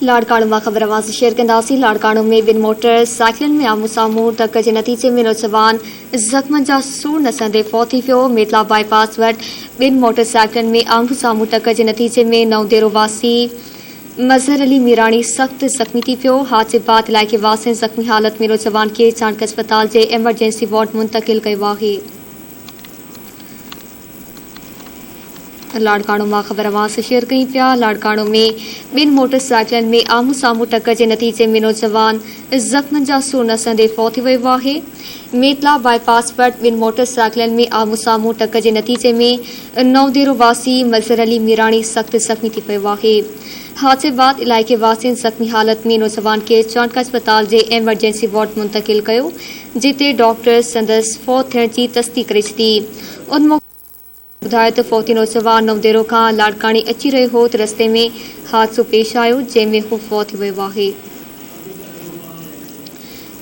लाड़काणो में ख़बर आवाज़ शेयर कंदासीं। लाड़काणो में बिन मोटरसाइकिलन में आमू साम्हूं टक्कर के नतीजे में नौजवान ज़ख़्मनि जा सूर नसंदे फौत थी पियो। मेतला बाईपास वटि बिन मोटरसाइकिलन में आमू साम्हूं टक्कर के नतीजे में नवदेरो वासी मज़हर अली मीराणी सख्त ज़ख़्मी थी पियो। हादसे बाद इलाइक़े वासियुनि ज़ख़्मी हालत में नौजवान के चाणक अस्पताल के एमरजेंसी वार्ड मुंतकिल कयो आहे। लाड़काणो में ख़बर आवाज़ शेयर कई पिया। लाड़काणो में बिन मोटरसाइकिलन में आमू साम्हूं टक्कर के नतीजे में नौजवान ज़ख़्मनि जा सूर नसंदे फौत थी वियो आहे। मेतला बाईपास वटि बिन मोटरसाइकिलन में आमू साम्हूं टक्कर के नतीजे में नवदेरो वासी मज़हर अली मीराणी सख्त ज़ख़्मी थी पियो आहे। हादसे बाद इलाइक़े वासियुनि ज़ख़्मी हालत में नौजवान के चाणक अस्पताल के एमरजेंसी वार्ड मुंतकिल कयो, जिते डॉक्टर संदसि फौत थियण जी तस्दीक करे छॾी। उन ॿुधायो त फौती नौजवान नवदेरो खां लाड़काणी अची रहियो हो त रस्ते में हादसो पेश आयो, जंहिंमें हू फौत थी वियो आहे।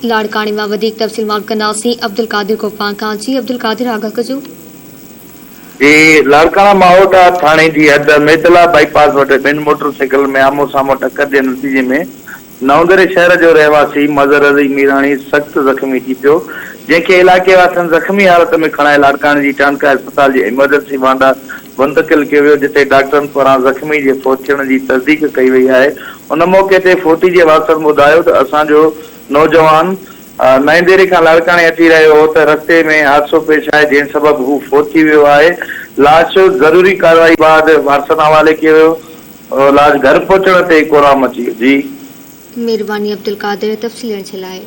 लाड़काणी में वधीक तफ़सील मालूम कंदासीं अब्दुल कादिर कोपान खां। जी अब्दुल कादिर, आगाह कजो। जी, लाड़काणा माओटा थाने की हद मेतला बाईपास वटि बिन मोटरसाइकिल में आमो साम्हूं टक्कर के नतीजे में नवदरे शहर जो रहवासी मज़हर अली मीराणी सख्त ज़ख़्मी थी पियो, जंहिंखे इलाइक़े वासियुनि ज़ख़्मी हालत में खणाए लाड़काणे जी चाणक अस्पताल जे इमरजेंसी वार्ड मुंतकिल कयो वियो, जिते डॉक्टरनि पारां ज़ख़्मी जे फौत थियण जी तस्दीक कई वई आहे। उन मौके ते फौती जे वासियुनि ॿुधायो त असांजो नौजवान नई देरी खां लाड़काणे अची रहियो हो त रस्ते में हादसो पेश आयो, जंहिं सबबि हू फौत थी वियो आहे। लाश ज़रूरी कार्रवाई बाद वारसनि हवाले कयो वियो। लाश घर पहुचण ते कोराम अची वियो। जी मेहरबानी अब्दुल कादिर तफ़सील जे लाइ।